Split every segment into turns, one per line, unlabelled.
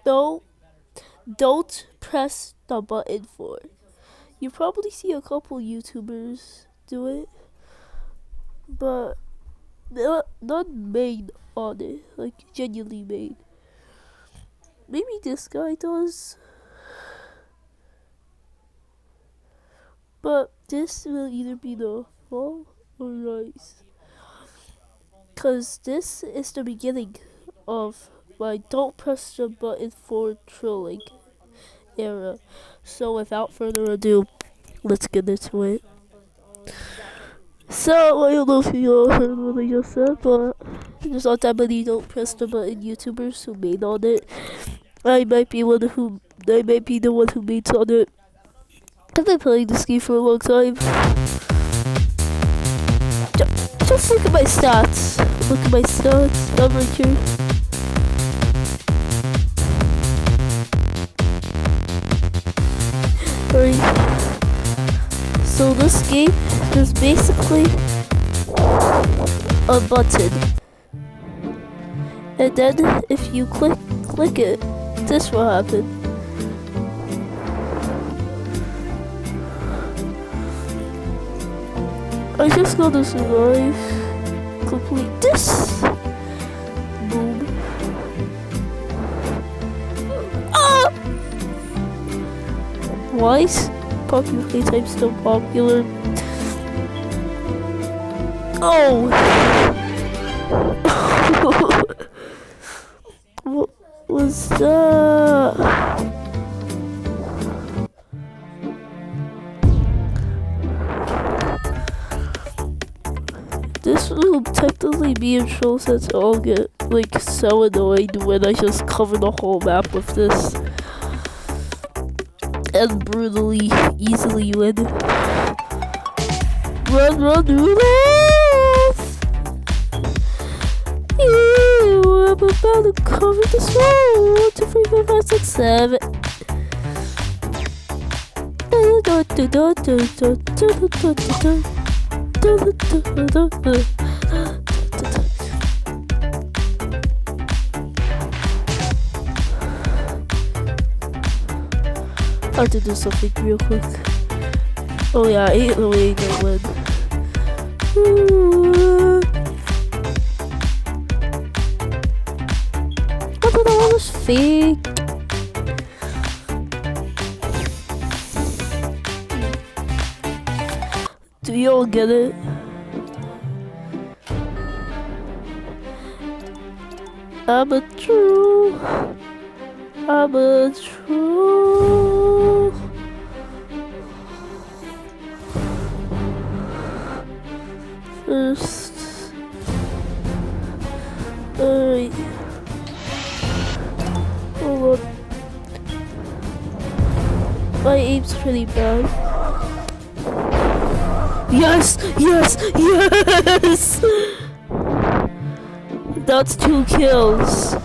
No, don't press the button for. You probably see a couple YouTubers do it, but none made on it, like genuinely made. Maybe this guy does, but this will either be the fall or rise. Cause this is the beginning of my don't press the button for trolling era. So without further ado, let's get into it. So I don't know if you all heard what I just said, but there's not that many don't press the button YouTubers who made on it. I might be the one who made on it. I've been playing this game for a long time. Just look at my stats. Look at my stats. I'm right here. Alright. So this game is basically a button. And then if you click it, this will happen. I just gotta survive. Complete this. Boom. Ah! Why is popular playtime still popular? Oh! What was that? This will technically be a troll since I'll get like so annoyed when I just cover the whole map with this and brutally easily win. Run, run! I'm about to cover this wall. 1, 2, 3, 4, 5, 6, 7. I have to do something real quick. Oh yeah, I hate the way that win. I thought that was fake. Do y'all get it? I'm a troll. I'm a troll. First. Alright. Hold on. My aim's pretty bad. Yes! Yes! Yes! That's 2 kills.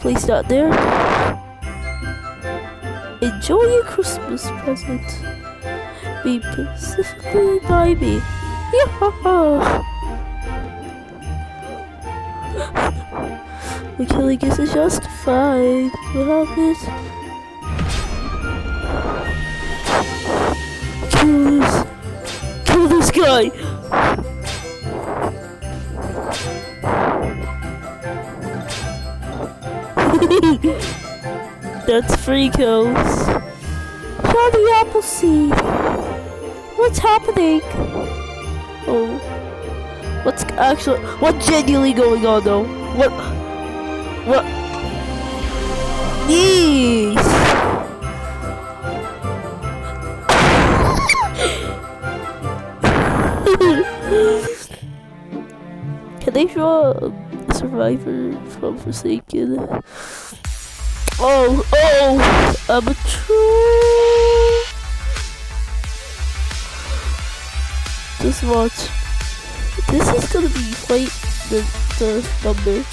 Place that there. Enjoy your Christmas present. Be specifically by me. Yeah. The killing is justified. What happened? Kill this guy! That's 3 kills. Johnny Appleseed! What's happening? Oh. What's genuinely going on though? What? Yes! Can they draw a survivor from Forsaken? Oh, I'm a troll. Just watch. This is gonna be quite the number.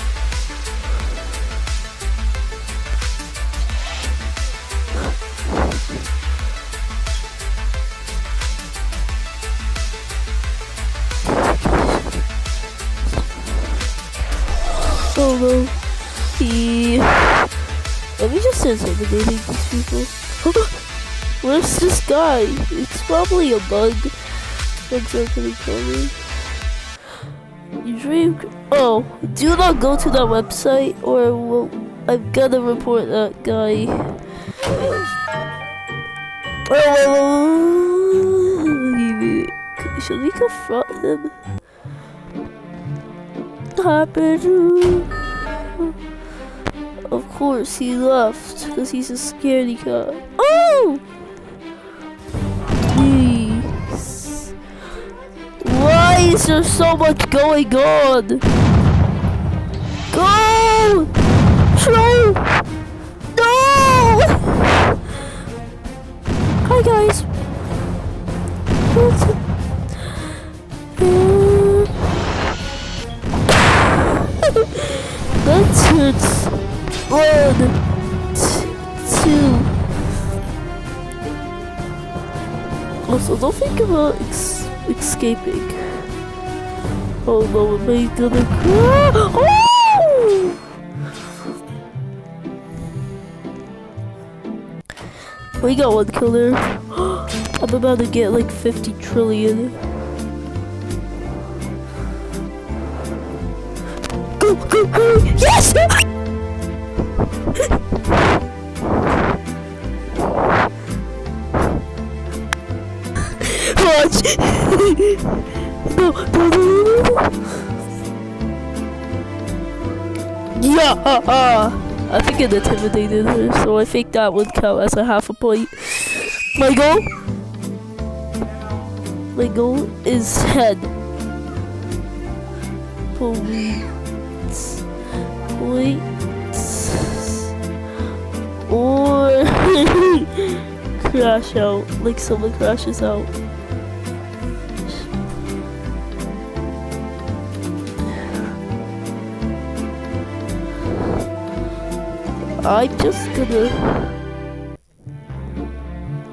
Oh no. Let me just intimidating these people. Where's this guy? It's probably a bug. Bugs are gonna kill me. You dream. Oh, do not go to that website or I'm gonna report that guy. Should we confront him? Happened. Of course, he left because he's a scaredy cat. Oh! Jeez. Why is there so much going on? Go! Troll! No! Hi guys. That hurts. 1, 2. Also, don't think about escaping. Oh no, am I gonna cry? Oh! We got 1 killer. I'm about to get like 50 trillion. Go, go, go! Yes! Watch! No, no, no, no. Yeah! I think it intimidated her, so I think that would count as a half a point. My goal is head. Points. Or crash out, like someone crashes out.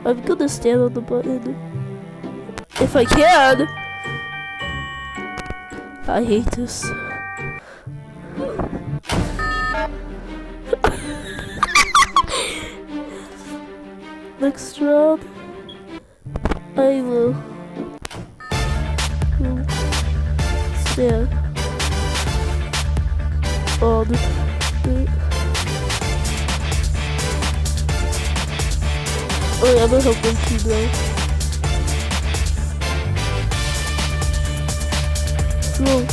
I'm gonna stand on the button. If I can. I hate this. Next round, I will stand on the. Oh yeah, I'm gonna help them too though. Go.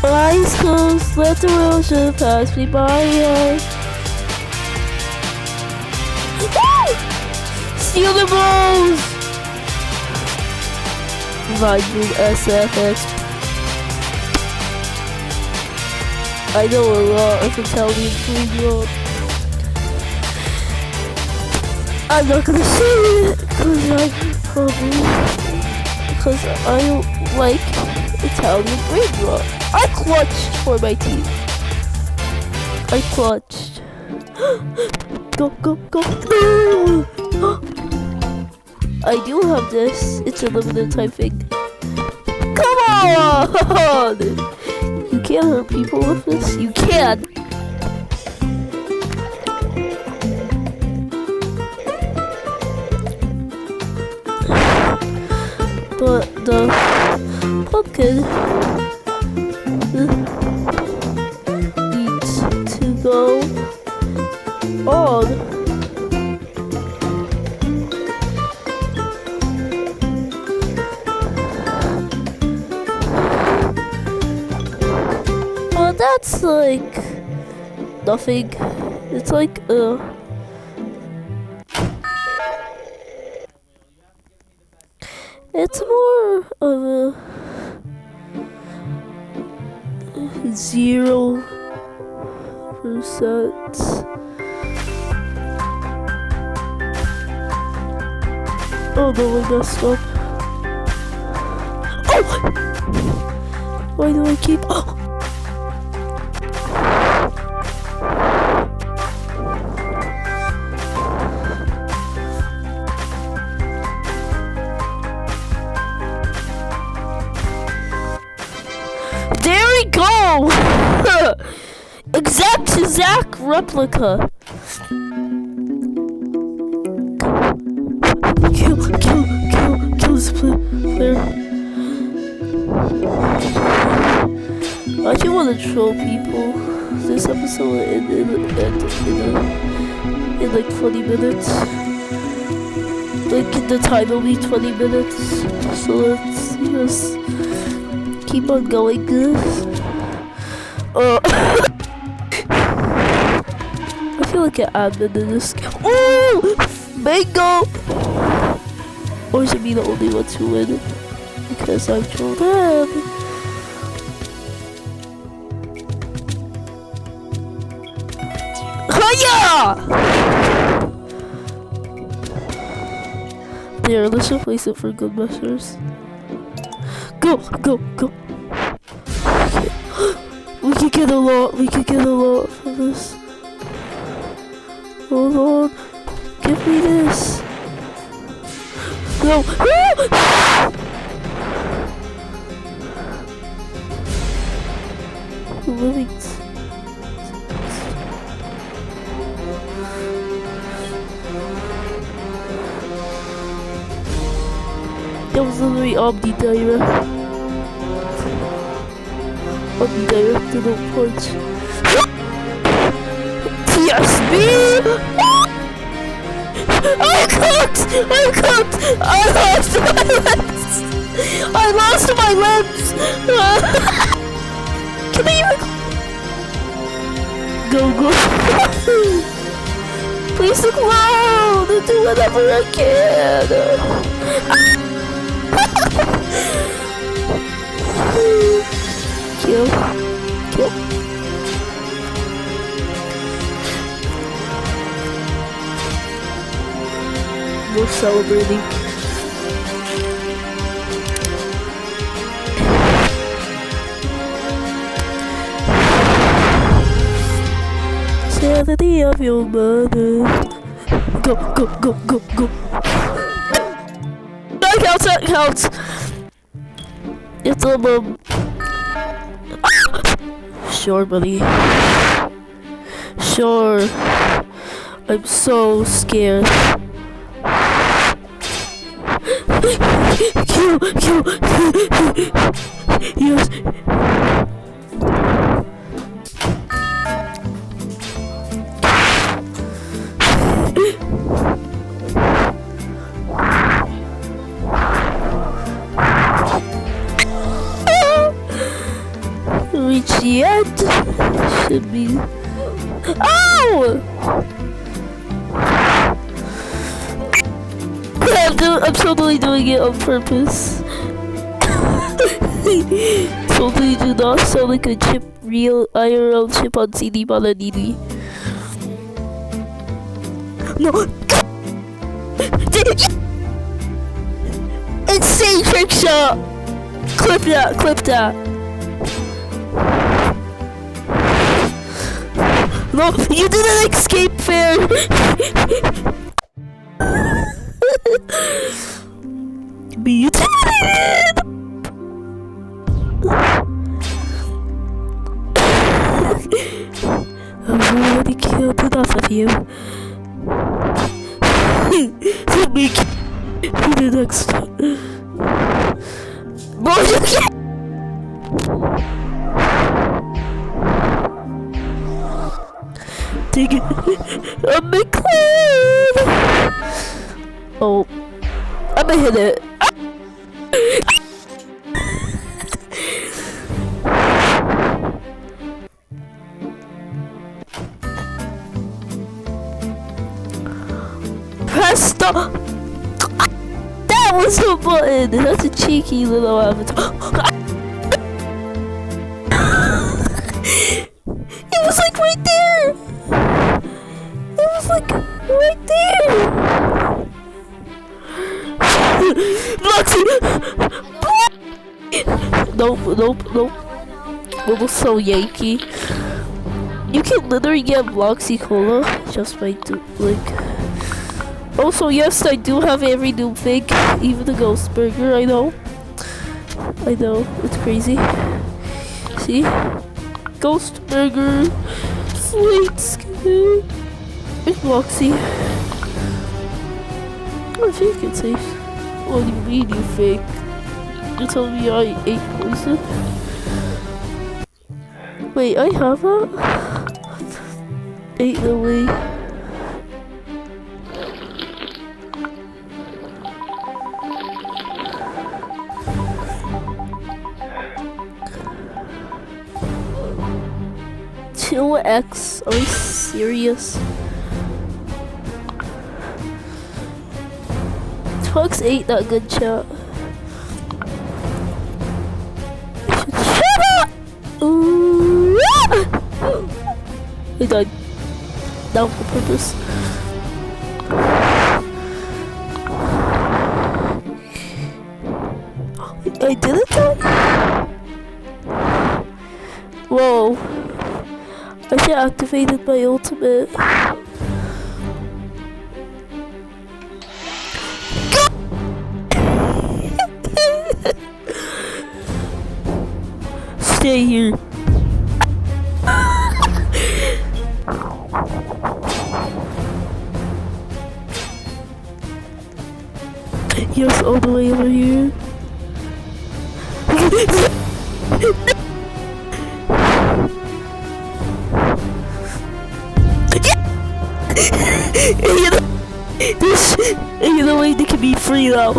Eyes closed, let the ocean pass me by. Steal the balls! Vibrant SFX. I know a lot of Italian food. I'm not gonna say it because I don't like Italian brain rot. I clutched for my team. I clutched. Go, go, go. No! I do have this. It's a limited time thing. Come on! You can't hurt people with this. You can. But the pumpkin needs to go on. Well, that's like nothing. It's like it's more of a 0%. Oh no, I messed up. Oh! Why do I keep... Oh! It's a Zach replica. Kill this player. I actually want to troll people. This episode will end in like 20 minutes. Like the time will be 20 minutes. So let's just keep on going, guys. I feel like an admin in this game. Oh! Mango! Or should be the only one to win. Because I've trolled him. Hiya! There, let's replace it for good measures. Go! We could get a lot for this. Hold on. Give me this. No! Living. That was literally omnidirect. Omnidirectional punch. TSB! I'm cooked! I lost my limbs! Can I even... Go! Please look loud! I'll do whatever I can! Kill. We're celebrating. Sanity of your mother. Go. That counts. It's a Sure, buddy. Sure. I'm so scared. Kill. Yes. Reach the end. Should be. Ow! I'm totally doing it on purpose. Totally do not sound like a real IRL chip on CD Balanini. No! Insane trick shot! Clip that! No, you didn't escape fair! Be intimidated! I've already killed enough of you. Let me kill the next one. Bro, you can't! Take it. I'm McLean! Oh. I'm gonna hit it. Press stop. That was the button. That's a cheeky little avatar. It was like right there. It was like right there. Nope. It was so Yankee. You can literally get Bloxy Cola just by Also, yes, I do have every new thing, even the Ghost Burger. I know, it's crazy. See, Ghost Burger. Wait, Scooby. It's Moxie. I think it's safe. What do you mean you fake? You told me I ate poison. Wait, I have that? Ate the way. Chill X, are you serious? Fox ate that good chat. Shut up! Ooh, he died. That was the purpose. I didn't die? Whoa. I should activated my ultimate. Stay here. Yes, all the way over here. You know what? They can be free now.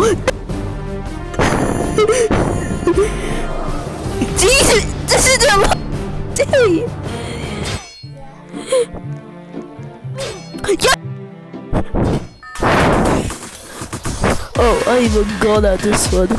Jesus, this is a day. Yeah. Oh, I'm even gone at this one.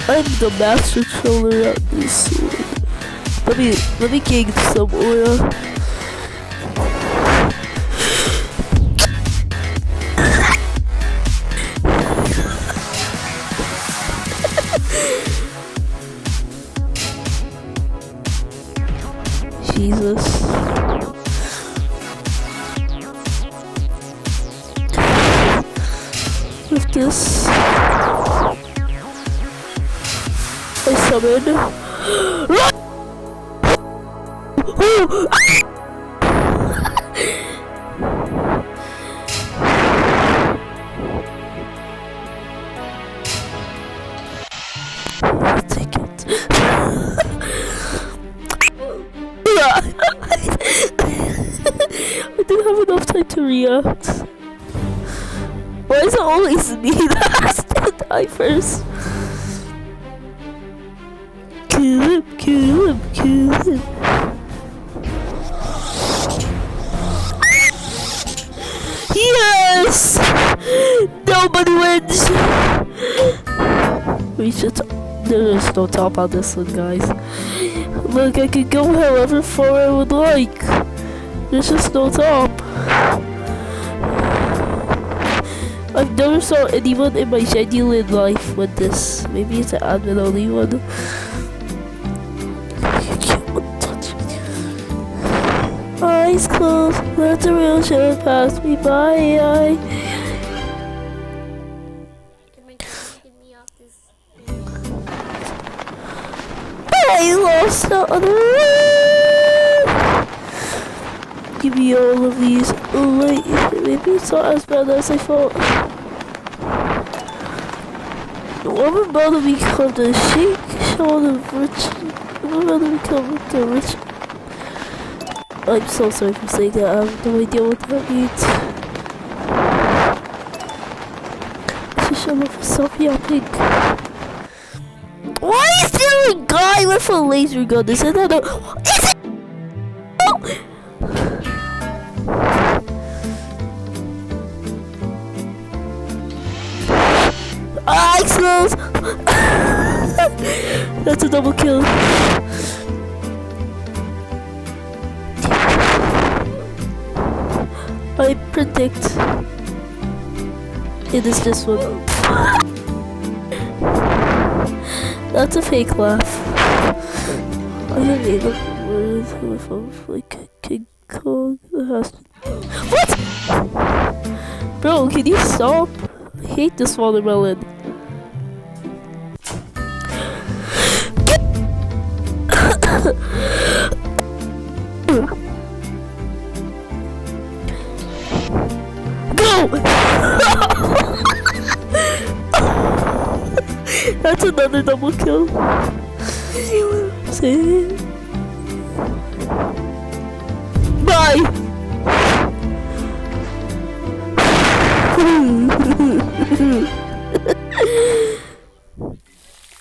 I'm the master troller at this one. Let me gain some oil. Jesus. With this, I summon. Run! Take it. I didn't have enough time to react. Why is it always me that has to die first? Kill him, kill him, kill him. Yes! Nobody wins! We should. There's no top on this one, guys. Look, I could go however far I would like. There's just no top. I've never saw anyone in my genuine life with this. Maybe it's an admin only one. You can't touch me. Eyes closed, let the real shit pass me by. I lost the other one. Give me all of these. Oh wait, maybe it's not as bad as I thought. What about to become the Sheikh Shawn of Rich? What about to become the Rich? I'm so sorry for saying that. I have no idea what that means. I should shut up for stop yapping. Why is there a guy with a laser gun? Is it not a... Is it? Oh! Ah, explodes! That's a double kill. I predict it is this one. That's a fake laugh. I didn't need a word if I'm like King Kong. What? Bro, can you stop? I hate this watermelon. Go! That's another double kill. See? Bye!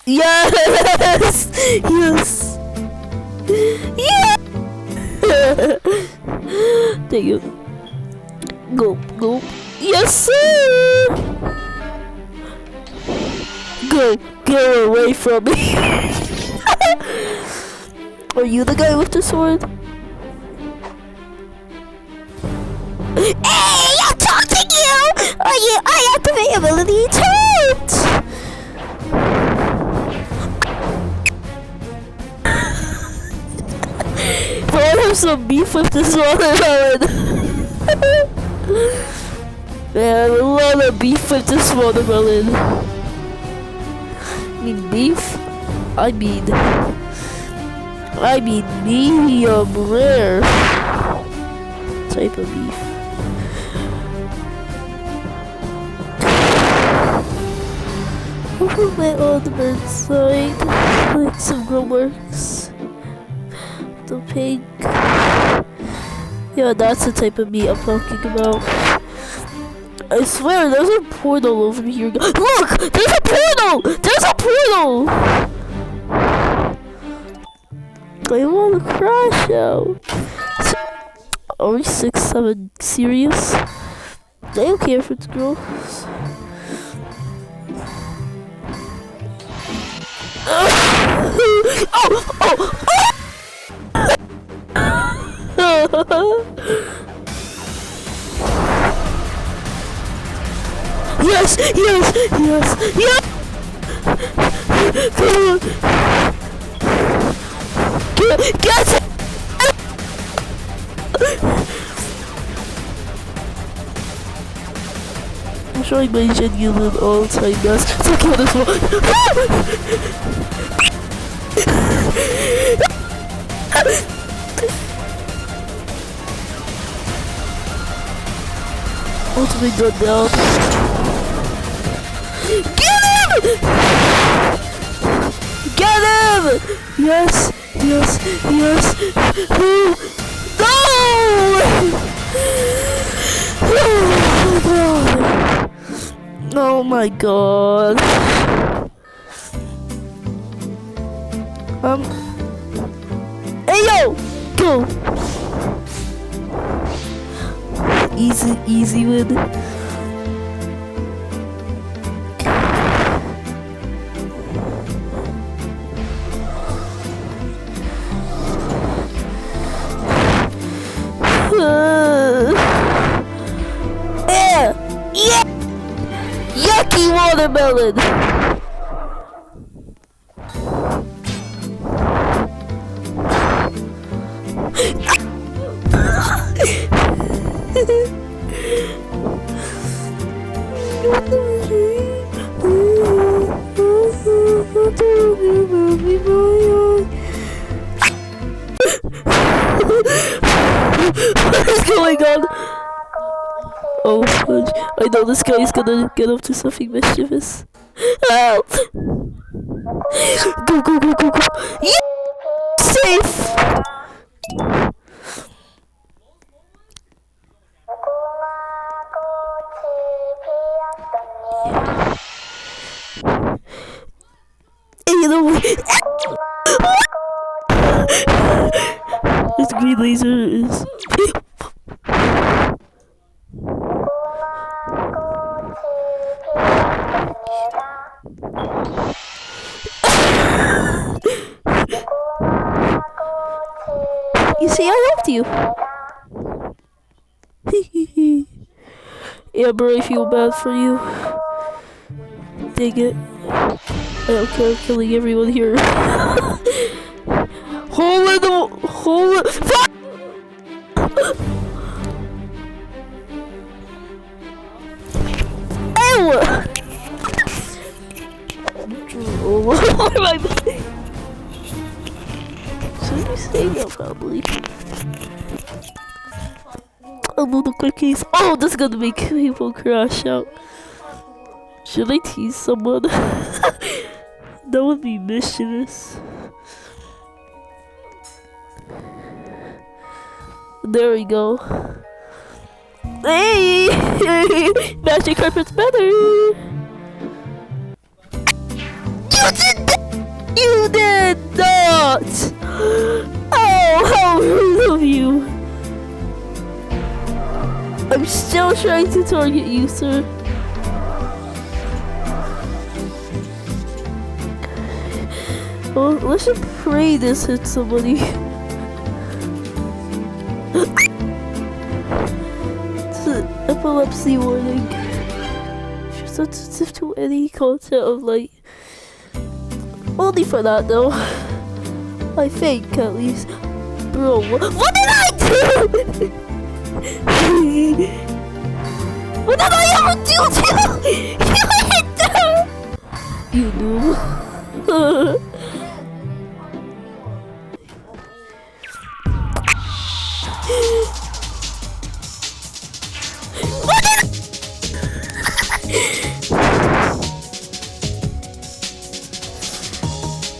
Yes! Yes! Yeah! Thank you. Go, go. Yes, sir! Go, get away from me. Are you the guy with the sword? Hey, I'm talking to you! I activate ability turret! Bro, I have some beef with this watermelon. Man, a lot of beef with this watermelon. I mean beef? I mean medium rare type of beef. I'll put my ornament side, like some growworks. The pink. Yeah, that's the type of meat I'm talking about. I swear, there's a portal over here. Look! There's a portal! There's a portal! I wanna crash out. Are we 6-7 serious? I don't care if it's gross. Yes, yes, yes, yes! Come on! Get it! I'm showing my genuine all-time best. So kill this one. Ultimate gun down. Get him! Get him! Yes, yes, yes. No! Oh my god. Hey yo! Go! Easy win. Yeah! Yucky watermelon! What is going on? Oh, fudge. I know this guy is gonna get up to something mischievous. Help! Go, go, go, go, go! Yeah! Safe! Hey, you know what? This green laser is... You see, I helped you. Amber, I feel bad for you. Dang it. I don't care, I'm killing everyone here. Hole in the... Hole in... Fuck! Ew! Oh, what am I doing? Should we stay now, probably? A little cookies. Oh, this is gonna make people crash out. Should I tease someone? That would be mischievous. There we go. Hey! Magic carpet's better! You did not! Oh, how rude of you! I'm still trying to target you, sir. Well, let's just pray this hits somebody. It's an epilepsy warning. If you're sensitive to any content of light. Only for that though. I think at least. Bro, what did I do? What did I ever do to you? You noob.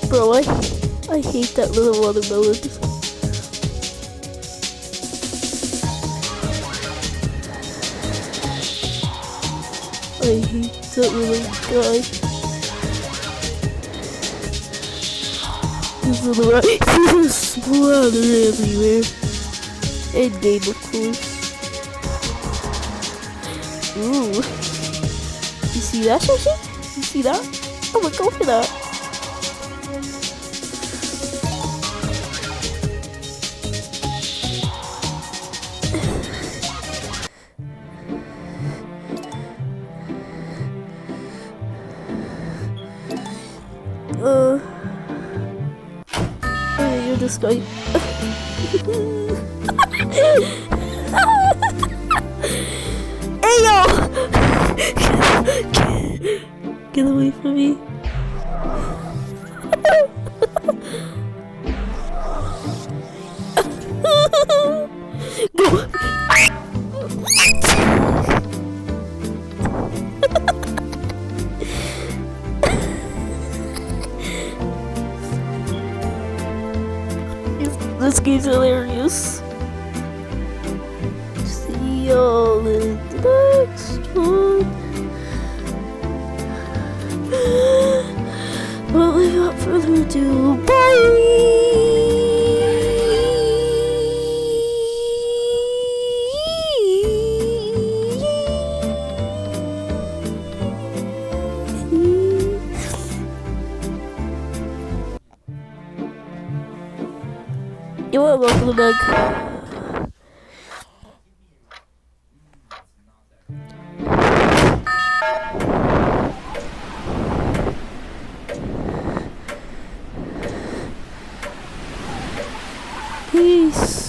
Bro, I hate that little watermelon. I hate that little guy. This little guy, he's splatter everywhere. And game, of course. Ooh. You see that, Shashi? You see that? I'm gonna go for that. Oh, you're this guy. Hey yo! Get away from me. Go! This game's hilarious. See y'all in the next one. Well, without further ado, you want to welcome back. Peace.